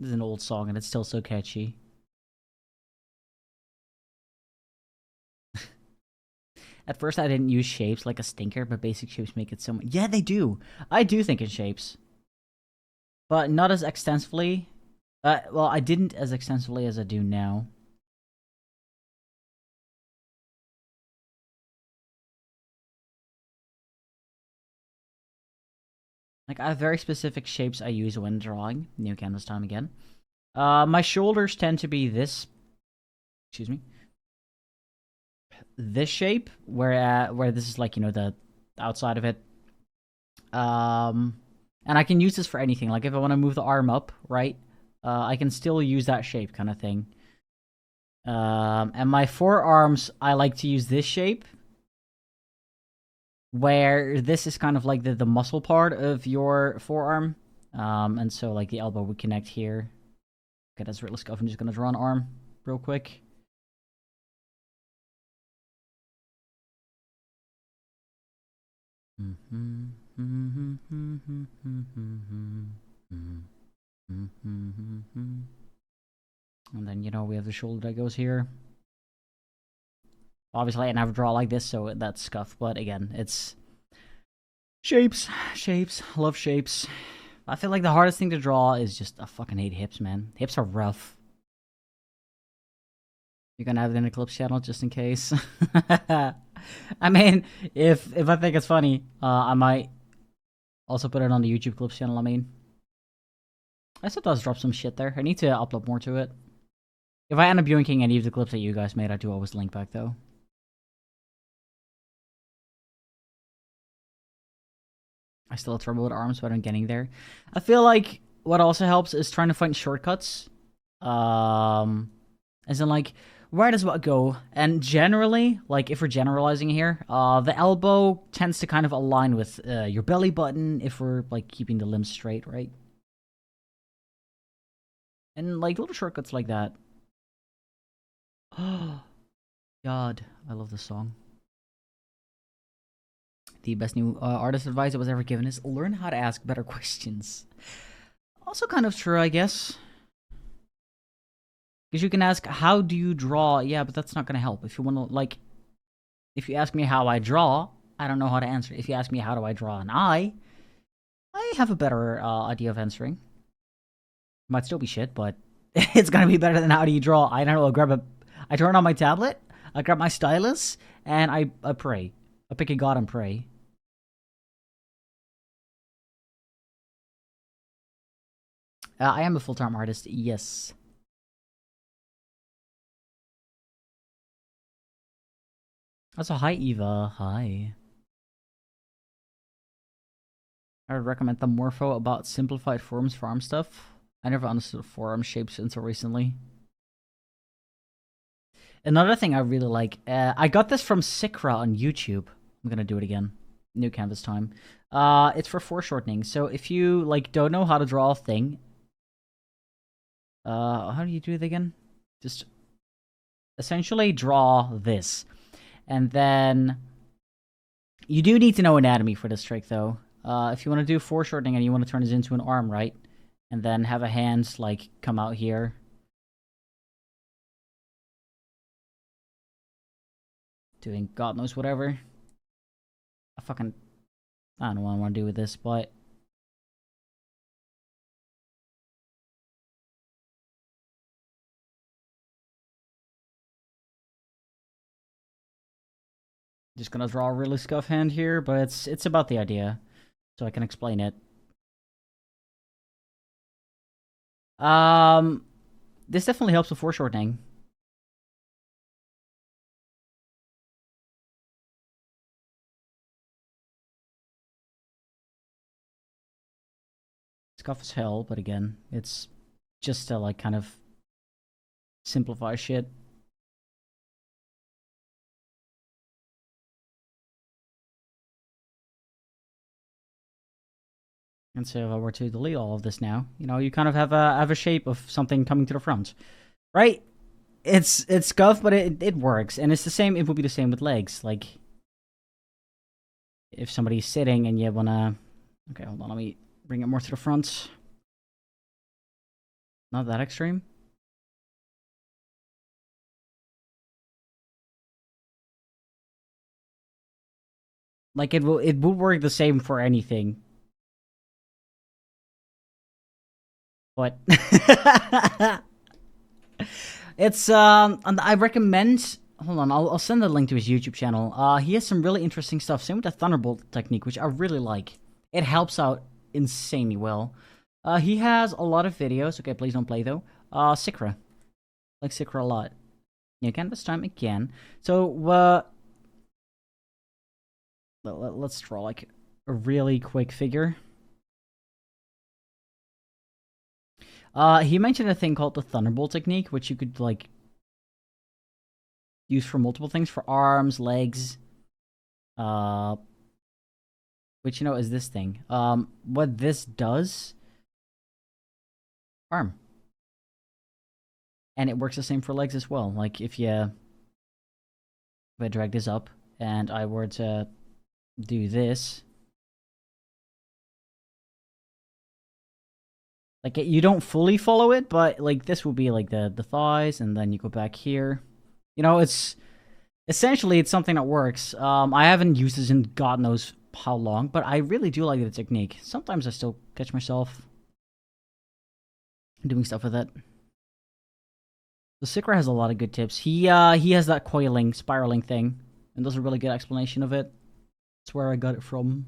This is an old song and it's still so catchy. At first I didn't use shapes like a stinker, but basic shapes make it so much. Yeah, they do. I do think in shapes. But not as extensively. Well, I didn't as extensively as I do now. Like, I have very specific shapes I use when drawing. New canvas time again. My shoulders tend to be this. Excuse me. This shape, where this is like, you know, the outside of it. And I can use this for anything. Like, if I want to move the arm up, right? I can still use that shape kind of thing. And my forearms, I like to use this shape, where this is kind of like the muscle part of your forearm. And so, like, the elbow would connect here. Okay, that's really scuff. I'm just gonna draw an arm real quick. And then, you know, we have the shoulder that goes here. Obviously, I never draw like this, so that's scuff. But again, it's shapes. Love shapes. I feel like the hardest thing to draw is just, I fucking hate hips, man. Hips are rough. You're gonna have it in the clips channel just in case. I mean, if I think it's funny, I might also put it on the YouTube clips channel. I mean, I sometimes drop some shit there. I need to upload more to it. If I end up yoinking any of the clips that you guys made, I do always link back though. I still have trouble with arms, but I'm getting there. I feel like what also helps is trying to find shortcuts. As in, like, where does what go? And generally, like, if we're generalizing here, the elbow tends to kind of align with your belly button if we're, like, keeping the limbs straight, right? And, like, little shortcuts like that. Oh, God. I love this song. The best new artist advice that was ever given is learn how to ask better questions. Also kind of true, I guess. Because you can ask, how do you draw? Yeah, but that's not going to help. If you want to, like, if you ask me how I draw, I don't know how to answer. If you ask me how do I draw an eye, I have a better idea of answering. Might still be shit, but it's going to be better than how do you draw. I don't know, I turn on my tablet, I grab my stylus, and I pray. I pick a god and pray. I am a full-time artist, yes. Also, hi Eva, hi. I would recommend the Morpho about simplified forms farm stuff. I never understood forearm shapes until recently. Another thing I really like, I got this from Sikra on YouTube. I'm gonna do it again. New canvas time. It's for foreshortening. So if you, like, don't know how to draw a thing, how do you do it again? Just essentially draw this. And then you do need to know anatomy for this trick, though. If you want to do foreshortening and you want to turn this into an arm, right? And then have a hand, like, come out here. Doing God knows whatever. I don't know what I want to do with this, but just gonna draw a really scuff hand here, but it's about the idea, so I can explain it. This definitely helps with foreshortening. Scuff as hell, but again, it's just to, like, kind of simplify shit. And so if I were to delete all of this now, you know, you kind of have a shape of something coming to the front, right? It's scuff, but it works, and it's the same. It would be the same with legs. Like, if somebody's sitting and you wanna, okay, hold on, let me bring it more to the front. Not that extreme. Like it would work the same for anything. But it's and I recommend. Hold on, I'll send the link to his YouTube channel. He has some really interesting stuff. Same with the Thunderbolt technique, which I really like. It helps out insanely well. He has a lot of videos. Okay, please don't play though. Sikra, like Sikra a lot. Yeah, canvas time again. So let's draw like a really quick figure. He mentioned a thing called the Thunderbolt technique, which you could like use for multiple things, for arms, legs. Which is this thing. What this does, arm, and it works the same for legs as well. Like if I drag this up and I were to do this, like you don't fully follow it, but like this will be like the thighs, and then you go back here. It's essentially it's something that works. I haven't used this in God knows how long, but I really do like the technique. Sometimes I still catch myself doing stuff with it. The Sikra has a lot of good tips. He has that coiling, spiraling thing, and does a really good explanation of it. That's where I got it from.